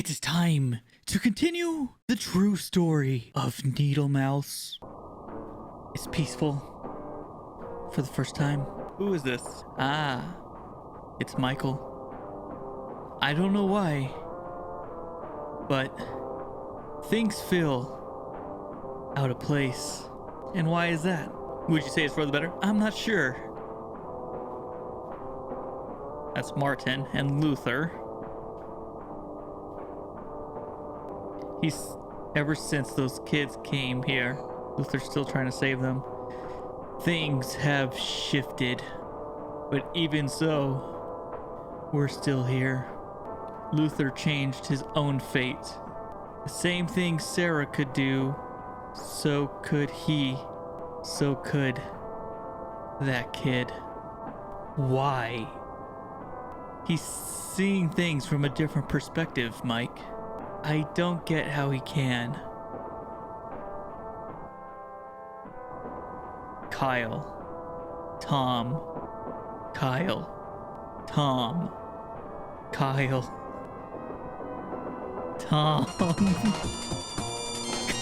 It is time to continue the true story of Needlemouse. It's peaceful for the first time. Who is this? Ah, it's Michael. I don't know why, but things feel out of place. And why is that? Would you say it's for the better? I'm not sure. That's Martin and Luther. Ever since those kids came here, Luther's still trying to save them. Things have shifted, but even so, we're still here. Luther changed his own fate. The same thing Sarah could do, so could he. So could that kid. Why? He's seeing things from a different perspective, Mike. I don't get how he can. Kyle. Tom. Kyle. Tom. Kyle. Tom.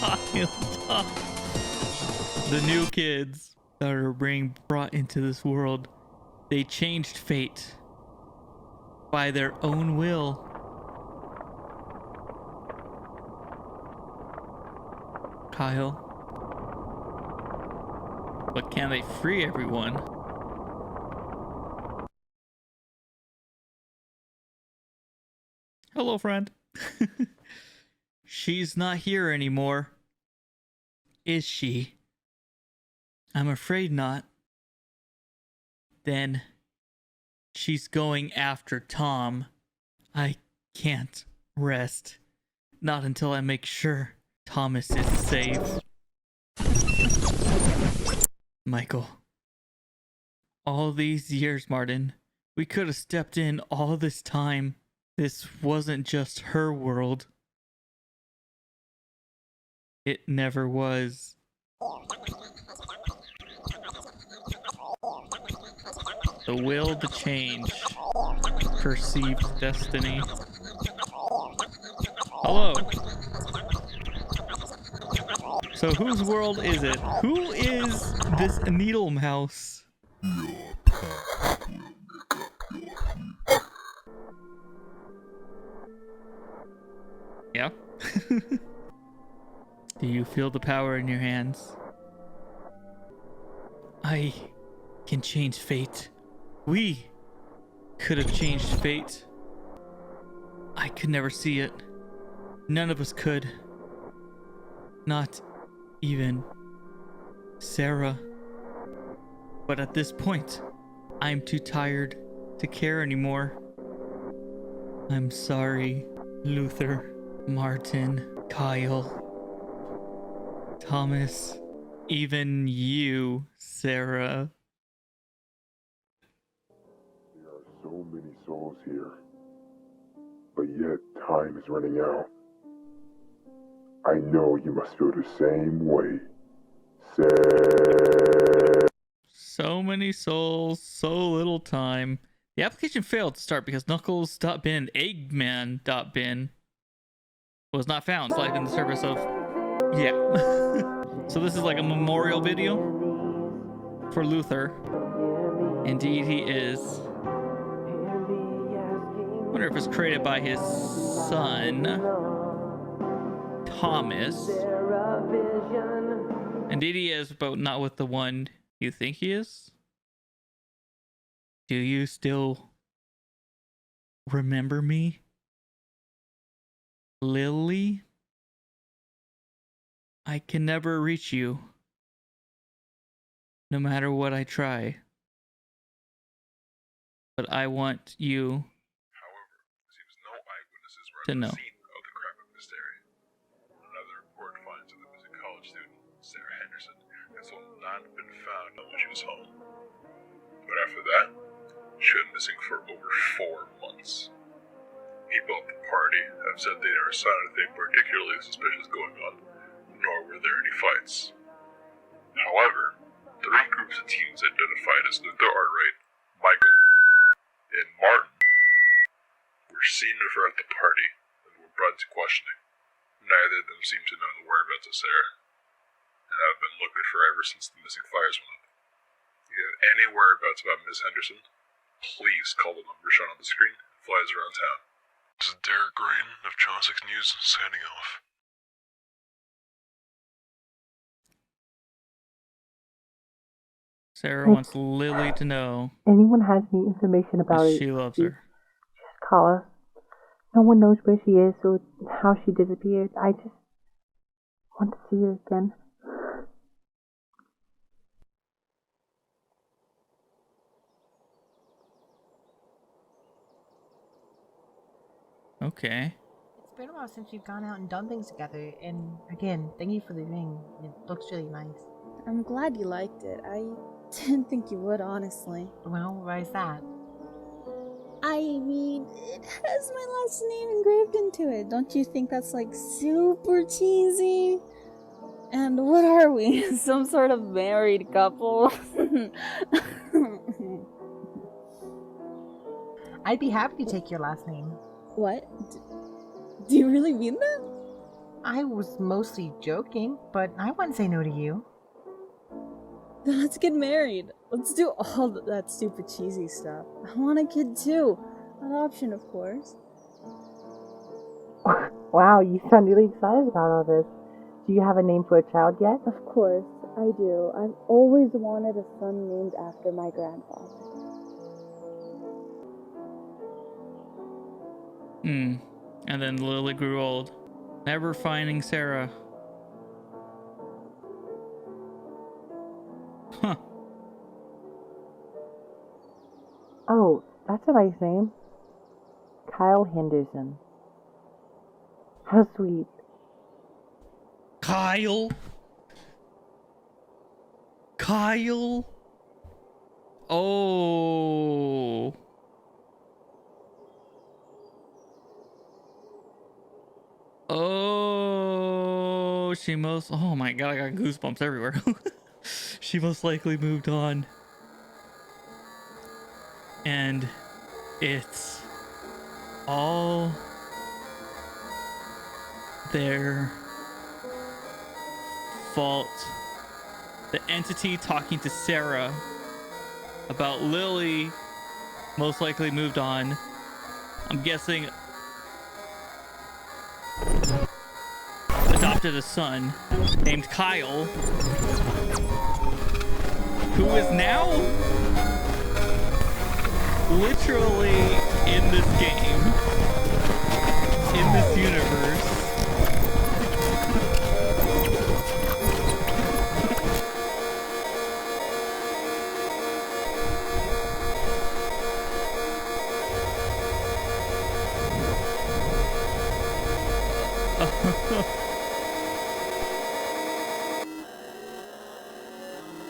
Kyle. Tom. The new kids that are being brought into this world, they changed fate by their own will. Kyle. But can they free everyone? Hello, friend. She's not here anymore. Is she? I'm afraid not. Then she's going after Tom. I can't rest. Not until I make sure Thomas is safe. Michael. All these years, Martin. We could have stepped in all this time. This wasn't just her world. It never was. The will to change. Perceived destiny. Hello. So whose world is it? Who is this Needlemouse? Yeah? Do you feel the power in your hands? I can change fate. We could have changed fate. I could never see it. None of us could. Not even Sarah. But at this point, I'm too tired to care anymore. I'm sorry, Luther, Martin, Kyle, Thomas, even you, Sarah. There are so many souls here, but yet time is running out. I know you must feel the same way. So many souls, so little time. The application failed to start because Knuckles.bin and Eggman.bin was not found, flagging the service of... Yeah. So this is like a memorial video for Luther. Indeed he is. I wonder if it's created by his son, Thomas. Indeed he is, but not with the one you think he is. Do you still remember me? Lily? I can never reach you, no matter what I try. But I want you to know. Home. But after that, she went missing for over 4 months. People at the party have said they never saw anything particularly suspicious going on, nor were there any fights. However, 3 groups of teens identified as Luther Artwright, Michael, and Martin were seen with her at the party and were brought into questioning. Neither of them seem to know the whereabouts of Sarah, and have been looking for ever since the missing fires went up. If you have any whereabouts about Miss Henderson, please call the number shown on the screen and flies around town. This is Derek Green of Chauncey's News signing off. Sarah wants Lily to know Anyone has any information about it, she loves her. just call us. No one knows where she is or how she disappeared. I just want to see her again. Okay. It's been a while since we've gone out and done things together, and again, thank you for the ring. It looks really nice. I'm glad you liked it. I didn't think you would, honestly. Well, why is that? I mean, it has my last name engraved into it. Don't you think that's like super cheesy? And what are we? Some sort of married couple? I'd be happy to take your last name. What? Do you really mean that? I was mostly joking, but I wouldn't say no to you. Then let's get married. Let's do all that stupid cheesy stuff. I want a kid too. Adoption, of course. Wow, you sound really excited about all this. Do you have a name for a child yet? Of course, I do. I've always wanted a son named after my grandfather. And then Lily grew old, never finding Sarah. Huh. Oh, that's a nice name. Kyle Henderson. How sweet. Kyle? Kyle? Oh. Oh, oh my god, I got goosebumps everywhere. She most likely moved on. And it's all their fault. The entity talking to Sarah about Lily most likely moved on. I'm guessing adopted a son named Kyle, who is now literally in this game, in this universe.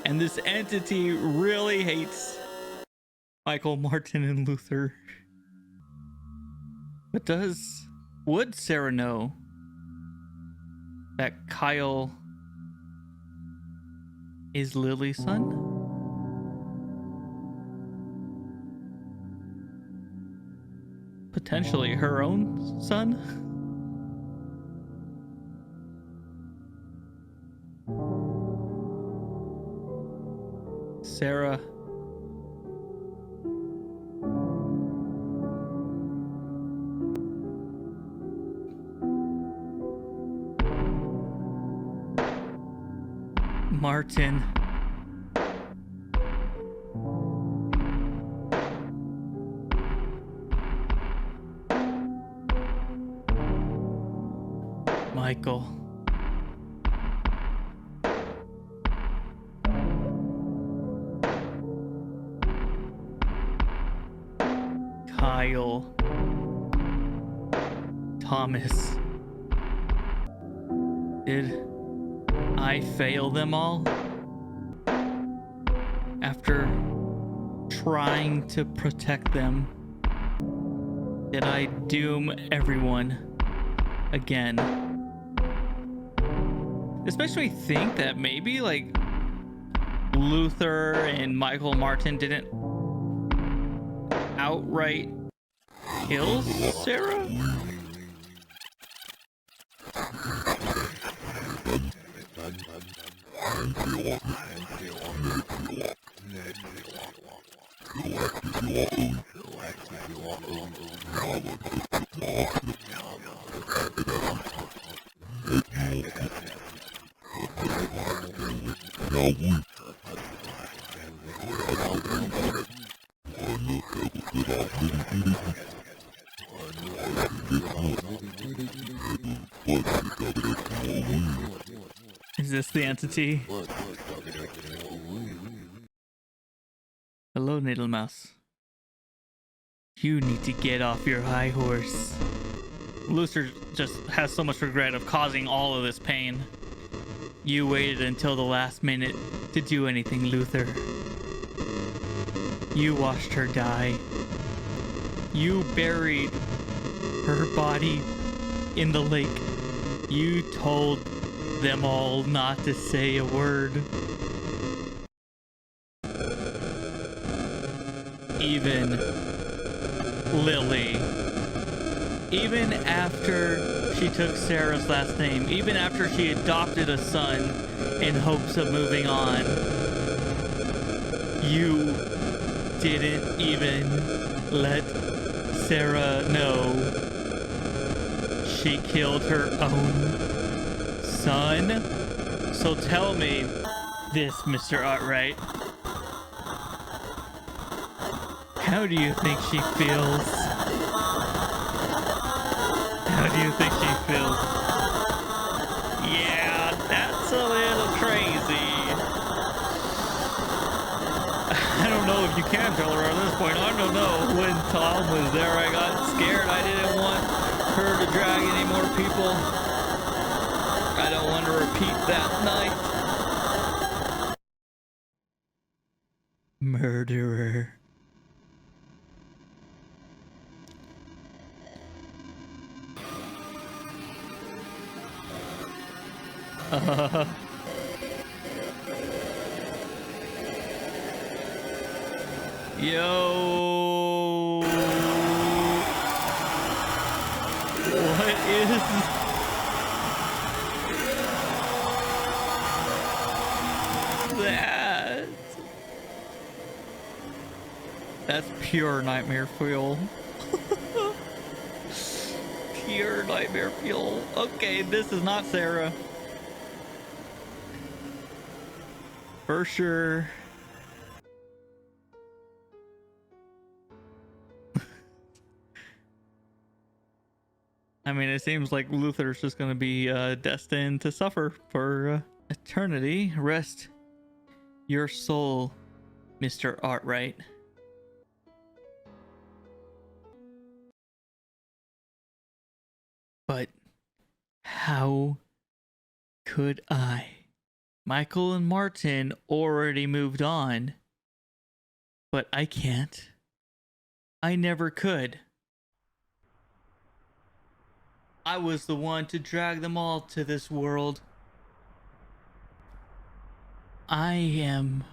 And this entity really hates Michael, Martin, and Luther. But would Sarah know that Kyle is Lily's son? Potentially her own son? Sarah. Martin. Michael. Kyle. Thomas. Did I fail them all? After trying to protect them, did I doom everyone again? This makes me think that maybe like Luther and Michael Martin didn't outright kill Sarah? Is this the entity? Hello, Needlemouse. You need to get off your high horse. Luther just has so much regret of causing all of this pain. You waited until the last minute to do anything, Luther. You watched her die. You buried her body in the lake. You told them all not to say a word. Even Lily. Even after she took Sarah's last name, even after she adopted a son in hopes of moving on, you didn't even let Sarah know she killed her own son. So tell me this, Mr. Artwright. How do you think she feels? How do you think she feels? Yeah, that's a little crazy. I don't know if you can tell her at this point. I don't know. When Tom was there, I got scared. I didn't want her to drag any more people. I don't want to repeat that night. Murderer. Yo. What is that? That's pure nightmare fuel. Pure nightmare fuel. Okay, this is not Sarah. For sure. I mean, it seems like Luther's just going to be destined to suffer for eternity. Rest your soul, Mr. Artwright. But how could I? Michael and Martin already moved on, but I can't. I never could. I was the one to drag them all to this world. I am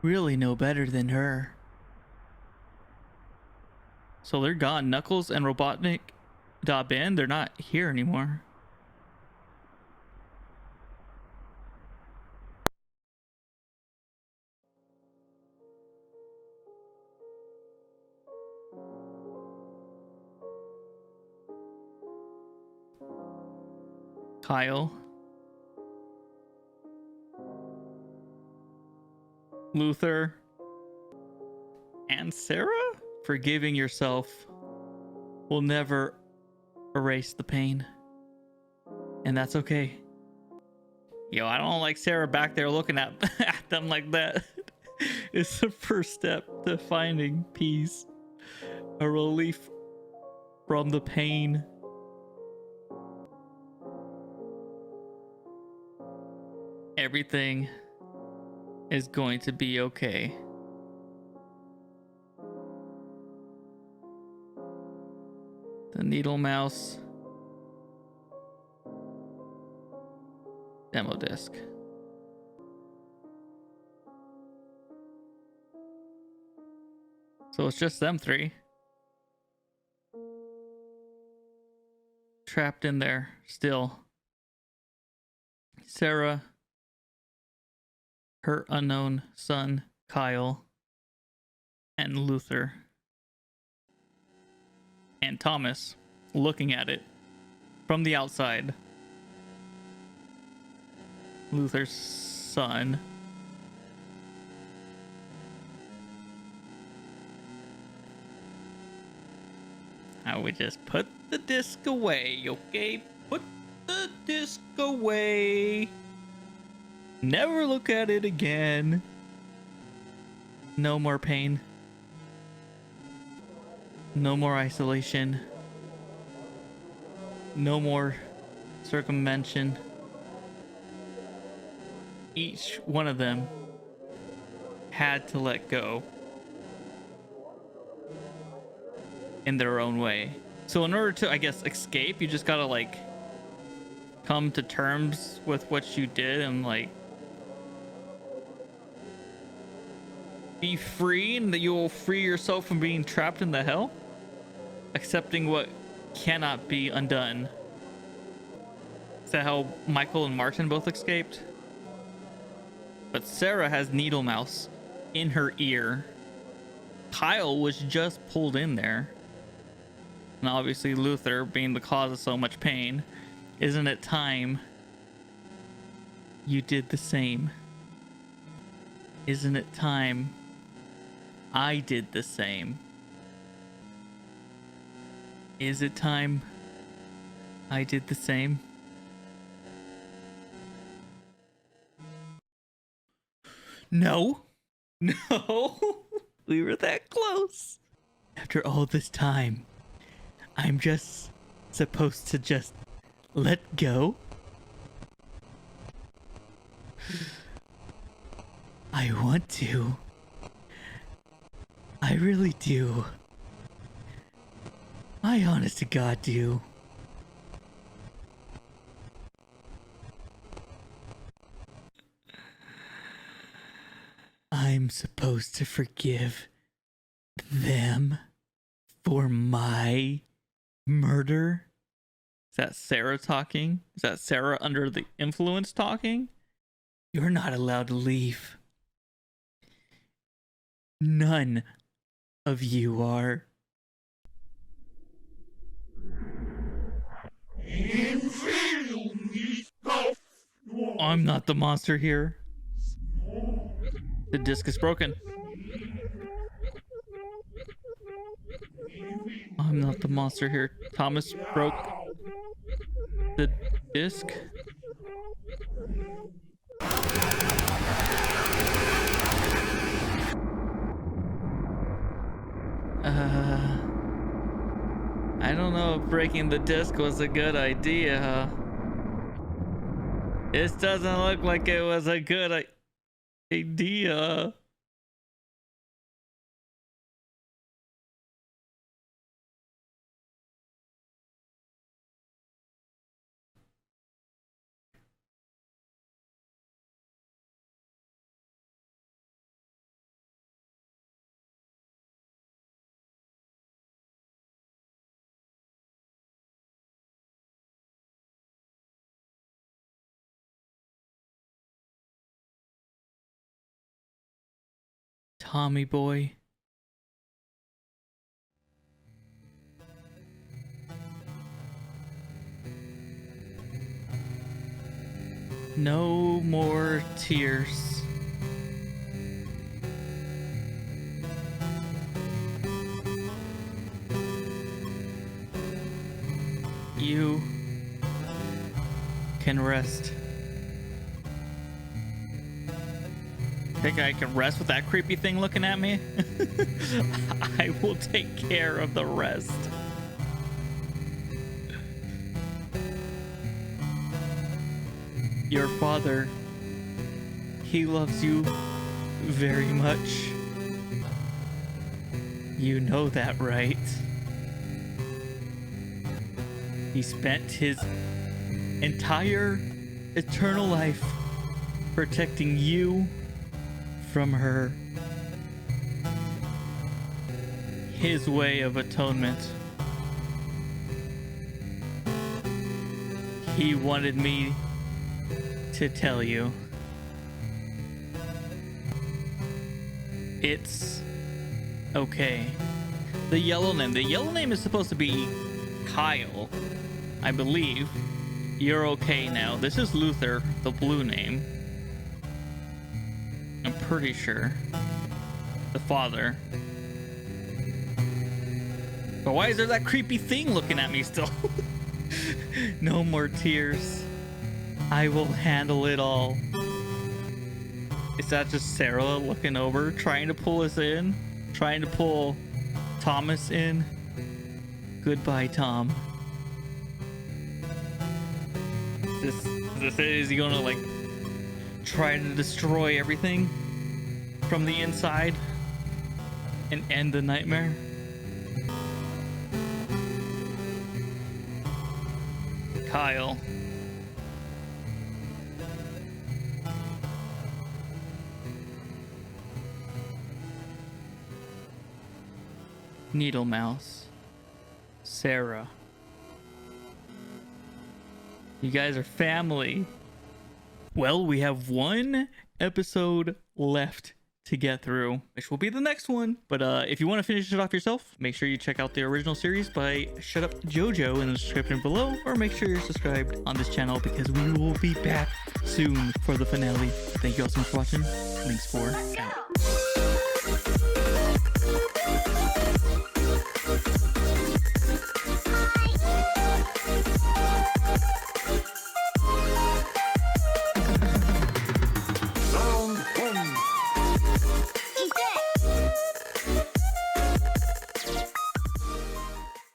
really no better than her. So they're gone. Knuckles and Robotnik.Ben, they're not here anymore. Kyle. Luther. And Sarah? Forgiving yourself will never erase the pain. And that's okay. Yo, I don't like Sarah back there looking at them like that. It's the first step to finding peace. A relief from the pain. Everything is going to be okay. The Needlemouse demo disc. So it's just them three. Trapped in there still. Sarah her unknown son, Kyle, and Luther, and Thomas looking at it from the outside. Luther's son. I would just put the disc away, okay? Put the disc away. Never look at it again. No more pain. No more isolation. No more circumvention. Each one of them had to let go in their own way. So in order to, I guess, escape, you just gotta like come to terms with what you did and like be free, and that you will free yourself from being trapped in the hell, accepting what cannot be undone. Is that how Michael and Martin both escaped? But Sarah has Needlemouse in her ear. Kyle was just pulled in there. And obviously Luther being the cause of so much pain. Isn't it time you did the same? Isn't it time I did the same? Is it time I did the same? No. No. We were that close. After all this time, I'm just supposed to just let go? I want to. I really do. I honest to God do. I'm supposed to forgive them for my murder? Is that Sarah talking? Is that Sarah under the influence talking? You're not allowed to leave. None of you are. I'm not the monster here. The disc is broken. I'm not the monster here. Thomas broke the disc. I don't know if breaking the disc was a good idea. This doesn't look like it was a good idea. Tommy boy. No more tears. You can rest. Think I can rest with that creepy thing looking at me? I will take care of the rest. Your father, he loves you very much. You know that, right? He spent his entire eternal life protecting you from her. His way of atonement. He wanted me to tell you. It's okay. The yellow name is supposed to be Kyle, I believe. You're okay now. This is Luther, the blue name. I'm pretty sure. The father. But why is there that creepy thing looking at me still? No more tears. I will handle it all. Is that just Sarah looking over, trying to pull us in? Trying to pull Thomas in? Goodbye, Tom. Is he gonna like try to destroy everything from the inside and end the nightmare? Kyle. Needlemouse. Sarah. You guys are family. Well, we have one episode left to get through, which will be the next one. But if you want to finish it off yourself, make sure you check out the original series by Shut Up Jojo in the description below, or make sure you're subscribed on this channel because we will be back soon for the finale. Thank you all so much for watching. LiNX4 out.